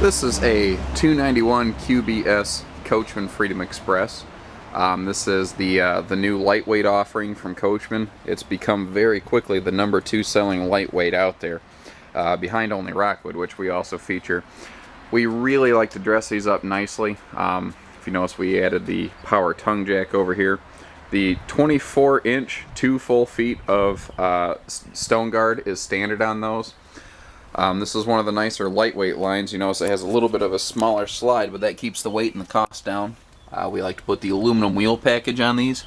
This is a 291 QBS Coachmen Fredom Express. This is the new lightweight offering from Coachmen. It's become very quickly the #2 selling lightweight out there, behind only Rockwood, which we also feature. We really like to dress these up nicely. If you notice, we added the power tongue jack over here. The 24-inch 2 full feet of stone guard is standard on those. This is one of the nicer lightweight lines. You notice it has a little bit of a smaller slide, but that keeps the weight and the cost down. We like to put the aluminum wheel package on these.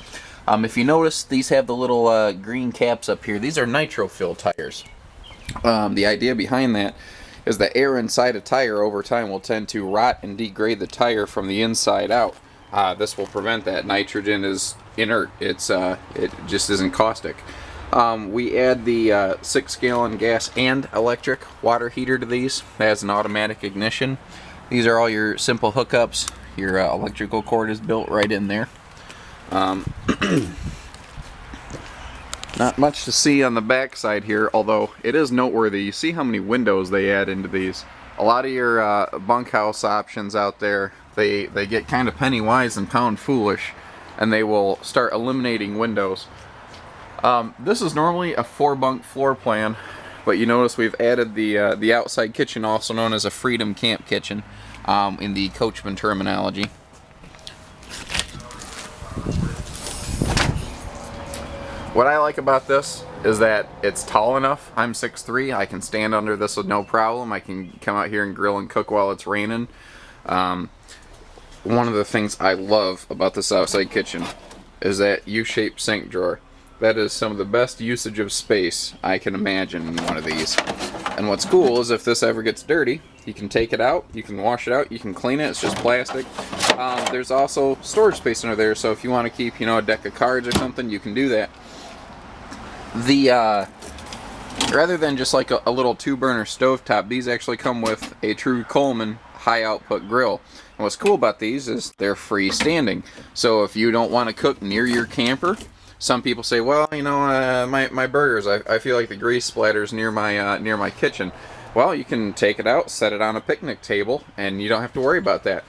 If you notice, these have the little green caps up here. These are Nitro fill tires. The idea behind that is the air inside a tire over time will tend to rot and degrade the tire from the inside out. This will prevent that. Nitrogen is inert. It just isn't caustic. We add the 6-gallon gas and electric water heater to these. It has an automatic ignition. These are all your simple hookups. Your electrical cord is built right in there. Not much to see on the back side here, although it is noteworthy. You see how many windows they add into these. A lot of your bunkhouse options out there, they get kind of penny wise and pound foolish, and they will start eliminating windows. This is normally a 4-bunk floor plan, but you notice we've added the outside kitchen, also known as a Fredom camp kitchen, in the Coachmen terminology. What I like about this is that it's tall enough. I'm 6'3", I can stand under this with no problem. I can come out here and grill and cook while it's raining. One of the things I love about this outside kitchen is that U-shaped sink drawer. That is some of the best usage of space I can imagine in one of these. And what's cool is if this ever gets dirty, you can take it out, you can wash it out, you can clean it, it's just plastic. There's also storage space under there, so if you want to keep, a deck of cards or something, you can do that. Rather than just like a little 2-burner stovetop, these actually come with a true Coleman high output grill. And what's cool about these is they're freestanding. So if you don't want to cook near your camper, some people say, well, my burgers, I feel like the grease splatters near my kitchen. Well, you can take it out, set it on a picnic table, and you don't have to worry about that.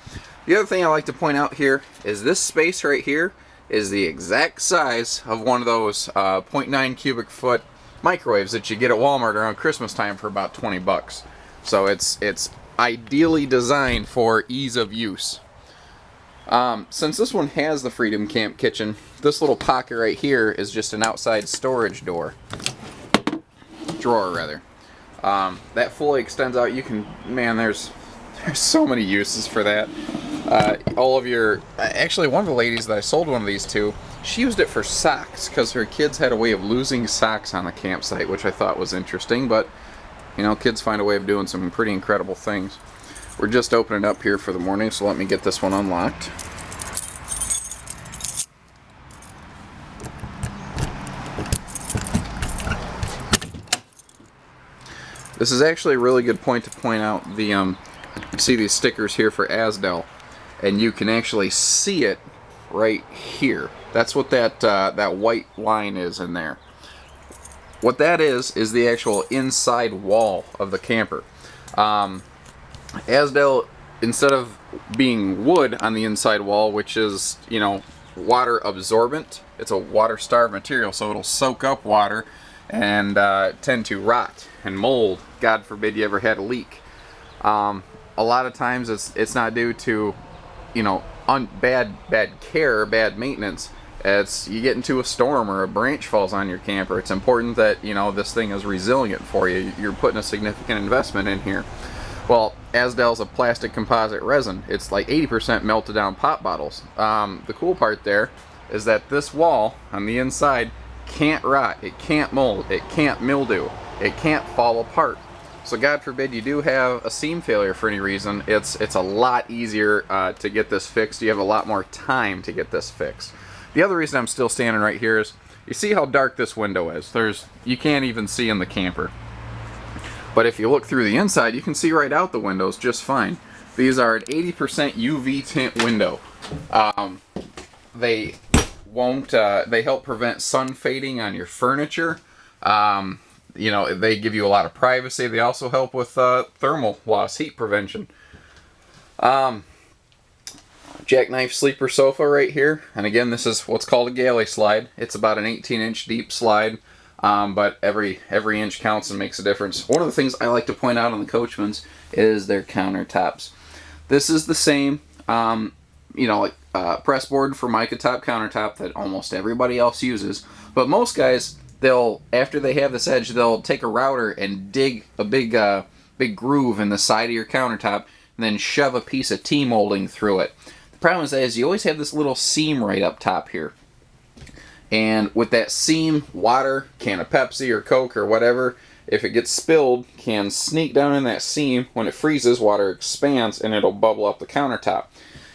The other thing I like to point out here is this space right here is the exact size of one of those 0.9 cubic foot microwaves that you get at Walmart around Christmas time for about 20 bucks. So it's ideally designed for ease of use. Since this one has the Fredom Camp Kitchen, this little pocket right here is just an outside storage drawer rather. That fully extends out. You can, man, there's so many uses for that. All of your, actually one of the ladies that I sold one of these to, she used it for socks because her kids had a way of losing socks on the campsite, which I thought was interesting, but kids find a way of doing some pretty incredible things. We're just opening up here for the morning, so let me get this one unlocked. This is actually a really good point to point out the, you see these stickers here for Asdel, and you can actually see it right here. That's what that white line is in there. What that is the actual inside wall of the camper. Asdel, instead of being wood on the inside wall, which is, water absorbent, it's a water starved material, so it'll soak up water and tend to rot and mold. God forbid you ever had a leak. A lot of times it's not due to, bad care, bad maintenance. It's you get into a storm or a branch falls on your camper. It's important that this thing is resilient for you. You're putting a significant investment in here. Well, Asdel's a plastic composite resin. It's like 80% melted down pop bottles. The cool part there is that this wall on the inside can't rot, it can't mold, it can't mildew, it can't fall apart. So God forbid you do have a seam failure for any reason, it's a lot easier to get this fixed. You have a lot more time to get this fixed. The other reason I'm still standing right here is, you see how dark this window is. You can't even see in the camper. But if you look through the inside, you can see right out the windows just fine. These are an 80% UV tint window. They help prevent sun fading on your furniture. They give you a lot of privacy. They also help with thermal loss, heat prevention. Jackknife sleeper sofa right here, and again, this is what's called a galley slide. It's about an 18-inch deep slide, but every inch counts and makes a difference. One of the things I like to point out on the Coachmans is their countertops. This is the same, like press board for mica top countertop that almost everybody else uses, but most guys, after they have this edge, they'll take a router and dig a big groove in the side of your countertop, and then shove a piece of T-molding through it. The problem is you always have this little seam right up top here. And with that seam, water, can of Pepsi or Coke or whatever, if it gets spilled, can sneak down in that seam. When it freezes, water expands and it'll bubble up the countertop.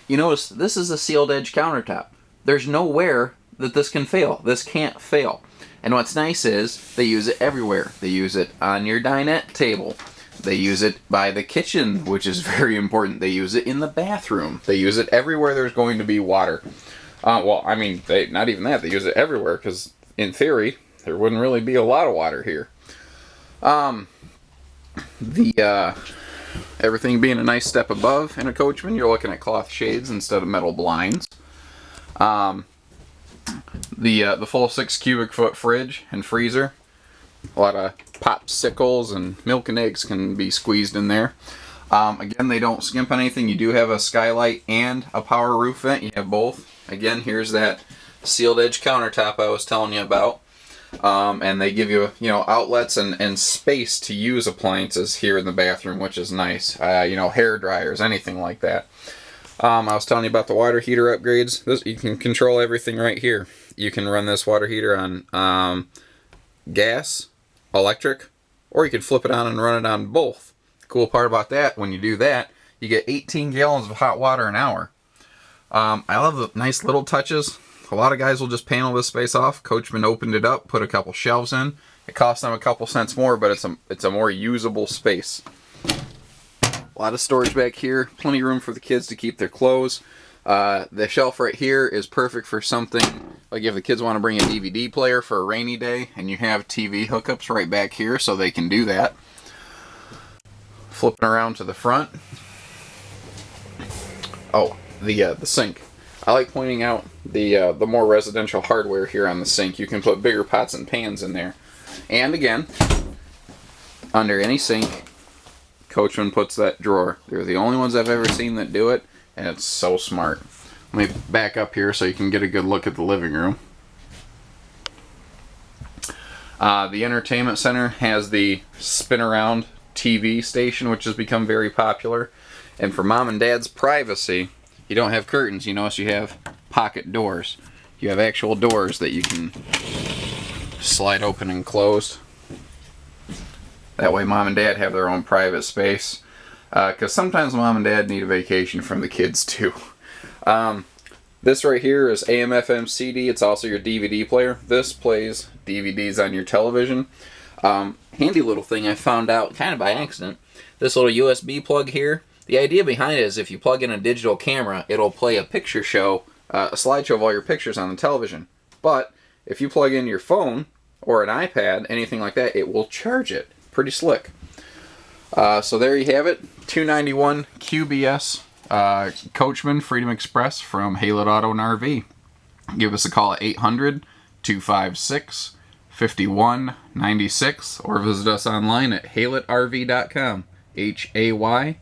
You notice this is a sealed edge countertop. There's nowhere that this can fail. This can't fail. And what's nice is they use it everywhere. They use it on your dinette table. They use it by the kitchen, which is very important. They use it in the bathroom. They use it everywhere there's going to be water. Not even that. They use it everywhere because, in theory, there wouldn't really be a lot of water here. Everything being a nice step above in a Coachman, you're looking at cloth shades instead of metal blinds. The full 6 cubic foot fridge and freezer. A lot of popsicles and milk and eggs can be squeezed in there. Again, they don't skimp on anything. You do have a skylight and a power roof vent. You have both. Again, here's that sealed edge countertop I was telling you about. And they give you, outlets and space to use appliances here in the bathroom, which is nice. Hair dryers, anything like that. I was telling you about the water heater upgrades. You can control everything right here. You can run this water heater on gas, electric, or you can flip it on and run it on both. The cool part about that, when you do that, you get 18 gallons of hot water an hour. I love the nice little touches. A lot of guys will just panel this space off. Coachman opened it up, put a couple shelves in. It costs them a couple cents more, but it's a more usable space. A lot of storage back here. Plenty of room for the kids to keep their clothes. The shelf right here is perfect for something like if the kids want to bring a DVD player for a rainy day, and you have TV hookups right back here, so they can do that. Flipping around to the front. Oh, the sink. I like pointing out the more residential hardware here on the sink. You can put bigger pots and pans in there. And again, under any sink, Coachman puts that drawer. They're the only ones I've ever seen that do it, and it's so smart. Let me back up here so you can get a good look at the living room. The entertainment center has the spin around TV station, which has become very popular. And for mom and dad's privacy, you don't have curtains. You notice you have pocket doors. You have actual doors that you can slide open and close. That way mom and dad have their own private space. Because sometimes mom and dad need a vacation from the kids too. This right here is AM/FM CD. It's also your DVD player. This plays DVDs on your television. Handy little thing I found out kind of by accident. This little USB plug here. The idea behind it is if you plug in a digital camera, it'll play a picture show, a slideshow of all your pictures on the television. But if you plug in your phone or an iPad, anything like that, it will charge it. Pretty slick. So there you have it. 291 QBS Coachman Fredom Express from Haylett Auto and RV. Give us a call at 800-256-5196 or visit us online at haylettrv.com. HAYLETT.